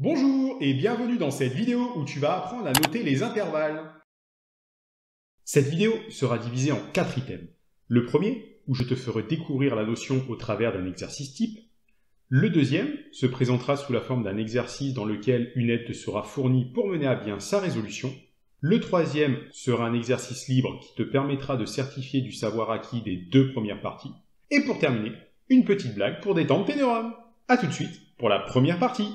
Bonjour et bienvenue dans cette vidéo où tu vas apprendre à noter les intervalles. Cette vidéo sera divisée en 4 items. Le premier, où je te ferai découvrir la notion au travers d'un exercice type. Le deuxième se présentera sous la forme d'un exercice dans lequel une aide te sera fournie pour mener à bien sa résolution. Le troisième sera un exercice libre qui te permettra de certifier du savoir acquis des 2 premières parties. Et pour terminer, une petite blague pour détendre tes neurones. A tout de suite pour la première partie.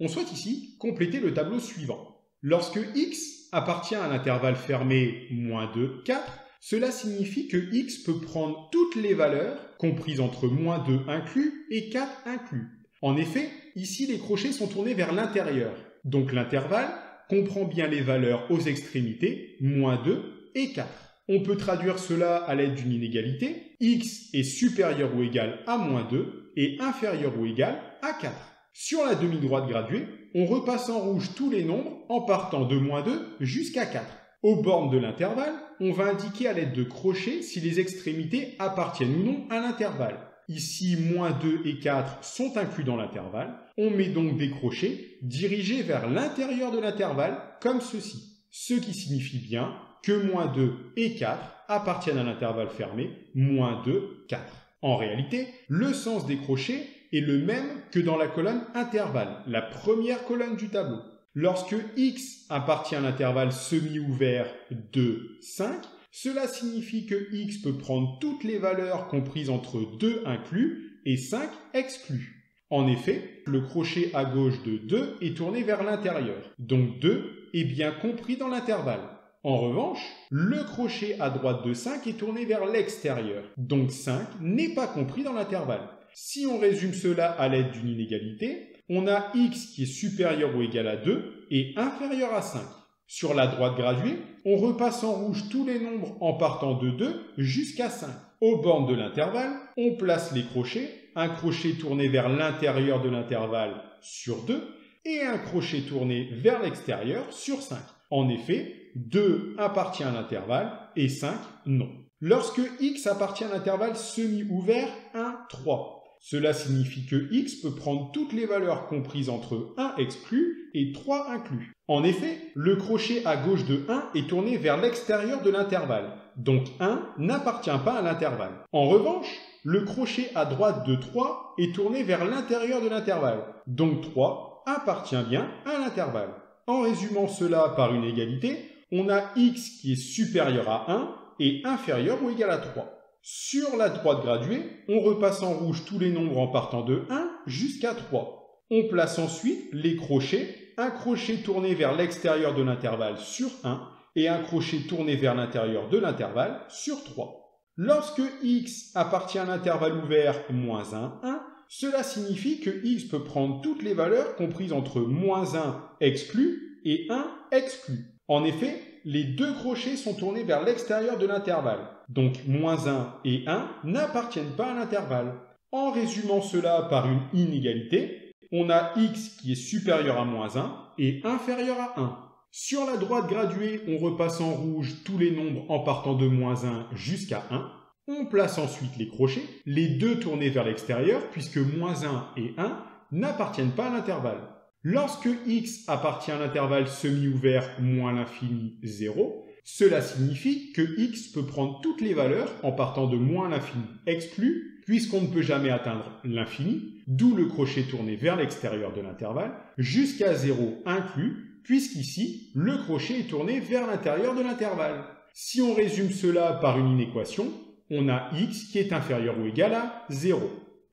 On souhaite ici compléter le tableau suivant. Lorsque x appartient à l'intervalle fermé -2, 4, cela signifie que x peut prendre toutes les valeurs comprises entre -2 inclus et 4 inclus. En effet, ici les crochets sont tournés vers l'intérieur. Donc l'intervalle comprend bien les valeurs aux extrémités -2 et 4. On peut traduire cela à l'aide d'une inégalité. X est supérieur ou égal à -2 et inférieur ou égal à 4. Sur la demi-droite graduée, on repasse en rouge tous les nombres en partant de -2 jusqu'à 4. Aux bornes de l'intervalle, on va indiquer à l'aide de crochets si les extrémités appartiennent ou non à l'intervalle. Ici, -2 et 4 sont inclus dans l'intervalle. On met donc des crochets dirigés vers l'intérieur de l'intervalle comme ceci. Ce qui signifie bien que -2 et 4 appartiennent à l'intervalle fermé -2, 4. En réalité, le sens des crochets est le même que dans la colonne intervalle, la première colonne du tableau. Lorsque x appartient à l'intervalle semi-ouvert 2, 5, cela signifie que x peut prendre toutes les valeurs comprises entre 2 inclus et 5 exclus. En effet, le crochet à gauche de 2 est tourné vers l'intérieur, donc 2 est bien compris dans l'intervalle. En revanche, le crochet à droite de 5 est tourné vers l'extérieur, donc 5 n'est pas compris dans l'intervalle. Si on résume cela à l'aide d'une inégalité, on a x qui est supérieur ou égal à 2 et inférieur à 5. Sur la droite graduée, on repasse en rouge tous les nombres en partant de 2 jusqu'à 5. Aux bornes de l'intervalle, on place les crochets, un crochet tourné vers l'intérieur de l'intervalle sur 2 et un crochet tourné vers l'extérieur sur 5. En effet, 2 appartient à l'intervalle et 5 non. Lorsque x appartient à l'intervalle semi-ouvert 1, 3, cela signifie que x peut prendre toutes les valeurs comprises entre 1 exclu et 3 inclus. En effet, le crochet à gauche de 1 est tourné vers l'extérieur de l'intervalle, donc 1 n'appartient pas à l'intervalle. En revanche, le crochet à droite de 3 est tourné vers l'intérieur de l'intervalle, donc 3 appartient bien à l'intervalle. En résumant cela par une égalité, on a x qui est supérieur à 1 et inférieur ou égal à 3. Sur la droite graduée, on repasse en rouge tous les nombres en partant de 1 jusqu'à 3. On place ensuite les crochets, un crochet tourné vers l'extérieur de l'intervalle sur 1 et un crochet tourné vers l'intérieur de l'intervalle sur 3. Lorsque x appartient à l'intervalle ouvert -1, 1, cela signifie que x peut prendre toutes les valeurs comprises entre -1 exclu et 1 exclu. En effet, les 2 crochets sont tournés vers l'extérieur de l'intervalle, donc -1 et 1 n'appartiennent pas à l'intervalle. En résumant cela par une inégalité, on a x qui est supérieur à -1 et inférieur à 1. Sur la droite graduée, on repasse en rouge tous les nombres en partant de -1 jusqu'à 1. On place ensuite les crochets, les 2 tournés vers l'extérieur puisque -1 et 1 n'appartiennent pas à l'intervalle. Lorsque x appartient à l'intervalle semi-ouvert -l'infini 0, cela signifie que x peut prendre toutes les valeurs en partant de -l'infini exclu, puisqu'on ne peut jamais atteindre l'infini, d'où le crochet tourné vers l'extérieur de l'intervalle, jusqu'à 0 inclus, puisqu'ici, le crochet est tourné vers l'intérieur de l'intervalle. Si on résume cela par une inéquation, on a x qui est inférieur ou égal à 0.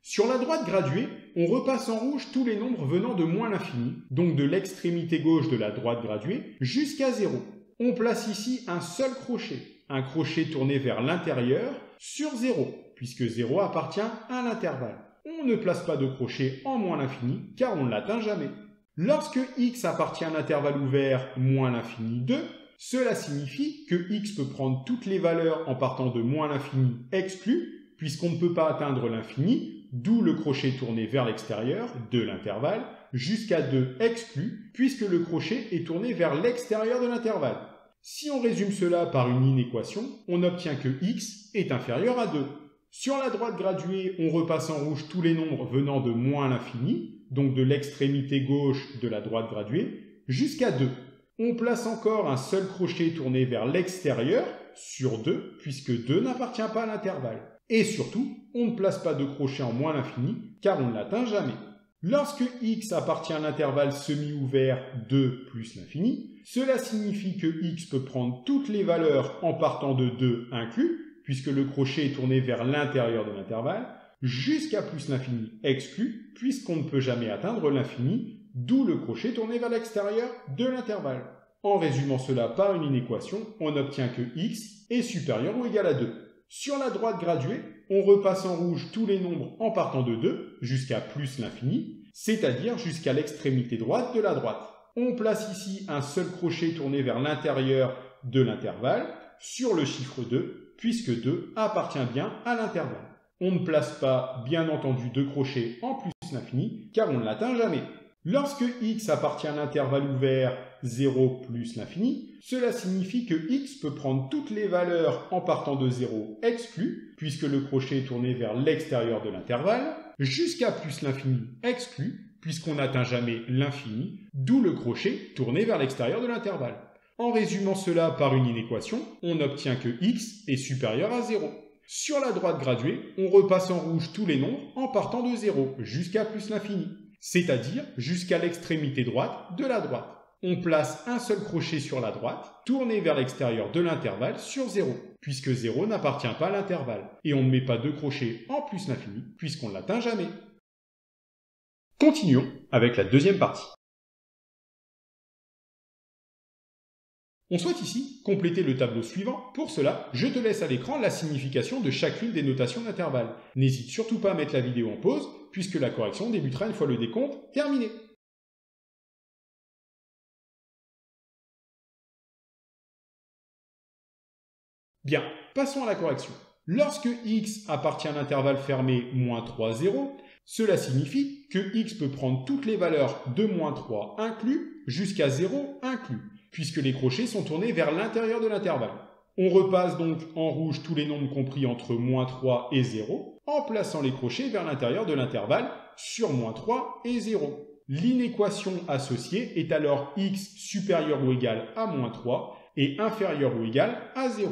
Sur la droite graduée, on repasse en rouge tous les nombres venant de -l'infini, donc de l'extrémité gauche de la droite graduée, jusqu'à 0. On place ici un seul crochet, un crochet tourné vers l'intérieur sur 0, puisque 0 appartient à l'intervalle. On ne place pas de crochet en -l'infini, car on ne l'atteint jamais. Lorsque x appartient à l'intervalle ouvert -l'infini 2, cela signifie que x peut prendre toutes les valeurs en partant de -l'infini exclu, puisqu'on ne peut pas atteindre l'infini, d'où le crochet tourné vers l'extérieur de l'intervalle, jusqu'à 2 exclu, puisque le crochet est tourné vers l'extérieur de l'intervalle. Si on résume cela par une inéquation, on obtient que x est inférieur à 2. Sur la droite graduée, on repasse en rouge tous les nombres venant de moins l'infini, donc de l'extrémité gauche de la droite graduée, jusqu'à 2. On place encore un seul crochet tourné vers l'extérieur sur 2, puisque 2 n'appartient pas à l'intervalle. Et surtout, on ne place pas de crochet en moins l'infini, car on ne l'atteint jamais. Lorsque x appartient à l'intervalle semi-ouvert 2 plus l'infini, cela signifie que x peut prendre toutes les valeurs en partant de 2 inclus, puisque le crochet est tourné vers l'intérieur de l'intervalle, jusqu'à plus l'infini exclu, puisqu'on ne peut jamais atteindre l'infini, d'où le crochet tourné vers l'extérieur de l'intervalle. En résumant cela par une inéquation, on obtient que x est supérieur ou égal à 2. Sur la droite graduée, on repasse en rouge tous les nombres en partant de 2 jusqu'à plus l'infini, c'est-à-dire jusqu'à l'extrémité droite de la droite. On place ici un seul crochet tourné vers l'intérieur de l'intervalle sur le chiffre 2, puisque 2 appartient bien à l'intervalle. On ne place pas, bien entendu, de crochet en plus l'infini, car on ne l'atteint jamais. Lorsque x appartient à l'intervalle ouvert 0 plus l'infini, cela signifie que x peut prendre toutes les valeurs en partant de 0 exclu, puisque le crochet est tourné vers l'extérieur de l'intervalle, jusqu'à plus l'infini exclu, puisqu'on n'atteint jamais l'infini, d'où le crochet tourné vers l'extérieur de l'intervalle. En résumant cela par une inéquation, on obtient que x est supérieur à 0. Sur la droite graduée, on repasse en rouge tous les nombres en partant de 0 jusqu'à plus l'infini, c'est-à-dire jusqu'à l'extrémité droite de la droite. On place un seul crochet sur la droite, tourné vers l'extérieur de l'intervalle sur 0, puisque 0 n'appartient pas à l'intervalle, et on ne met pas de crochet en plus l'infini, puisqu'on ne l'atteint jamais. Continuons avec la deuxième partie. On souhaite ici compléter le tableau suivant. Pour cela, je te laisse à l'écran la signification de chacune des notations d'intervalle. N'hésite surtout pas à mettre la vidéo en pause, puisque la correction débutera une fois le décompte terminé. Bien, passons à la correction. Lorsque x appartient à l'intervalle fermé -3, 0, cela signifie que x peut prendre toutes les valeurs de -3 inclus jusqu'à 0 inclus, puisque les crochets sont tournés vers l'intérieur de l'intervalle. On repasse donc en rouge tous les nombres compris entre -3 et 0, en plaçant les crochets vers l'intérieur de l'intervalle sur -3 et 0. L'inéquation associée est alors x supérieur ou égal à -3 et inférieur ou égal à 0.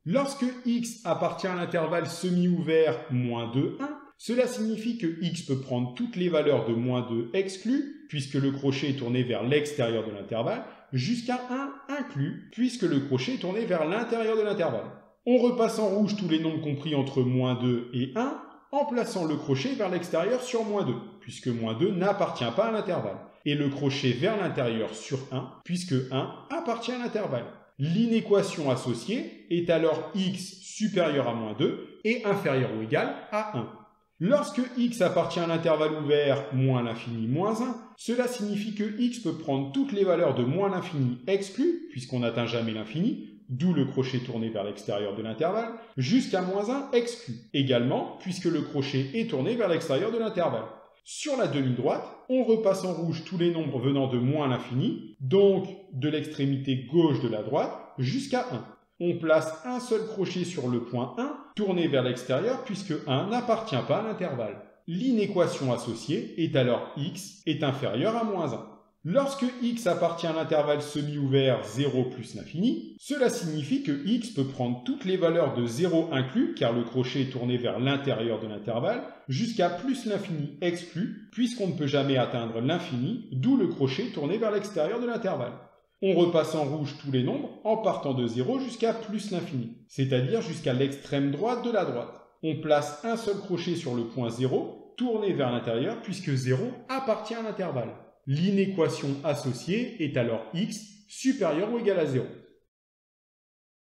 Lorsque x appartient à l'intervalle semi-ouvert -2, 1, cela signifie que x peut prendre toutes les valeurs de -2 exclues, puisque le crochet est tourné vers l'extérieur de l'intervalle, jusqu'à 1 inclus, puisque le crochet est tourné vers l'intérieur de l'intervalle. On repasse en rouge tous les nombres compris entre -2 et 1, en plaçant le crochet vers l'extérieur sur -2, puisque -2 n'appartient pas à l'intervalle, et le crochet vers l'intérieur sur 1, puisque 1 appartient à l'intervalle. L'inéquation associée est alors x supérieur à -2 et inférieur ou égal à 1. Lorsque x appartient à l'intervalle ouvert moins l'infini moins 1, cela signifie que x peut prendre toutes les valeurs de moins l'infini exclues, puisqu'on n'atteint jamais l'infini, d'où le crochet tourné vers l'extérieur de l'intervalle, jusqu'à -1 exclu, également puisque le crochet est tourné vers l'extérieur de l'intervalle. Sur la demi-droite, on repasse en rouge tous les nombres venant de moins l'infini, donc de l'extrémité gauche de la droite, jusqu'à 1. On place un seul crochet sur le point 1, tourné vers l'extérieur, puisque 1 n'appartient pas à l'intervalle. L'inéquation associée est alors x est inférieur à -1. Lorsque x appartient à l'intervalle semi-ouvert 0 plus l'infini, cela signifie que x peut prendre toutes les valeurs de 0 inclus, car le crochet est tourné vers l'intérieur de l'intervalle, jusqu'à plus l'infini exclu, puisqu'on ne peut jamais atteindre l'infini, d'où le crochet tourné vers l'extérieur de l'intervalle. On repasse en rouge tous les nombres en partant de 0 jusqu'à plus l'infini, c'est-à-dire jusqu'à l'extrême droite de la droite. On place un seul crochet sur le point 0, tourné vers l'intérieur, puisque 0 appartient à l'intervalle. L'inéquation associée est alors x supérieur ou égal à 0.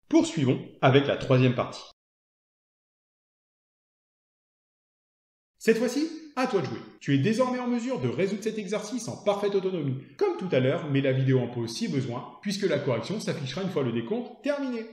Poursuivons avec la troisième partie. Cette fois-ci, à toi de jouer. Tu es désormais en mesure de résoudre cet exercice en parfaite autonomie. Comme tout à l'heure, mets la vidéo en pause si besoin, puisque la correction s'affichera une fois le décompte terminé.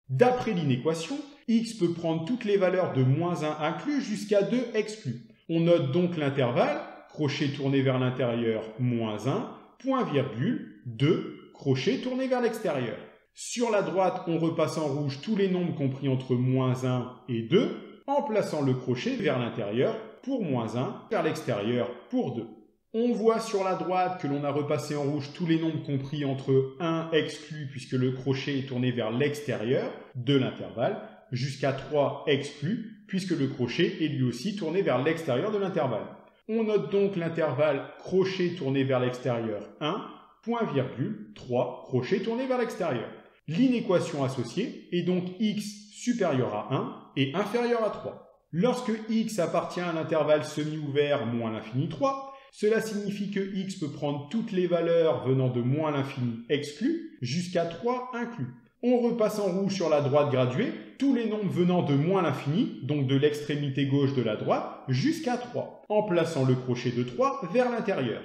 D'après l'inéquation, x peut prendre toutes les valeurs de -1 inclus jusqu'à 2 exclus. On note donc l'intervalle, crochet tourné vers l'intérieur, -1, point virgule, 2, crochet tourné vers l'extérieur. Sur la droite, on repasse en rouge tous les nombres compris entre -1 et 2, en plaçant le crochet vers l'intérieur pour -1, vers l'extérieur pour 2. On voit sur la droite que l'on a repassé en rouge tous les nombres compris entre 1 exclu puisque le crochet est tourné vers l'extérieur de l'intervalle, jusqu'à 3 exclu puisque le crochet est lui aussi tourné vers l'extérieur de l'intervalle. On note donc l'intervalle crochet tourné vers l'extérieur 1, point virgule, 3 crochet tourné vers l'extérieur. L'inéquation associée est donc x supérieur à 1 et inférieur à 3. Lorsque x appartient à l'intervalle semi-ouvert moins l'infini 3, cela signifie que x peut prendre toutes les valeurs venant de moins l'infini exclu jusqu'à 3 inclus. On repasse en rouge sur la droite graduée tous les nombres venant de moins l'infini, donc de l'extrémité gauche de la droite, jusqu'à 3, en plaçant le crochet de 3 vers l'intérieur.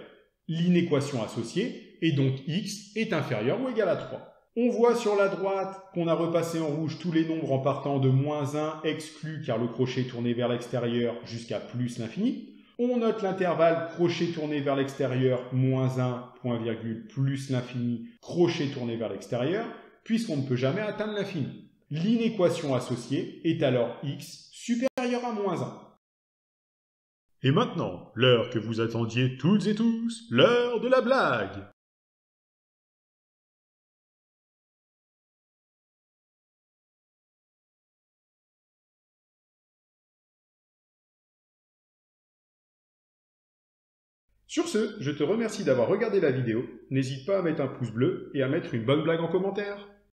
L'inéquation associée est donc x est inférieur ou égal à 3. On voit sur la droite qu'on a repassé en rouge tous les nombres en partant de -1 exclu car le crochet est tourné vers l'extérieur jusqu'à plus l'infini. On note l'intervalle crochet tourné vers l'extérieur -1, point virgule, plus l'infini, crochet tourné vers l'extérieur, puisqu'on ne peut jamais atteindre l'infini. L'inéquation associée est alors x supérieur à -1. Et maintenant, l'heure que vous attendiez toutes et tous, l'heure de la blague. Sur ce, je te remercie d'avoir regardé la vidéo. N'hésite pas à mettre un pouce bleu et à mettre une bonne blague en commentaire.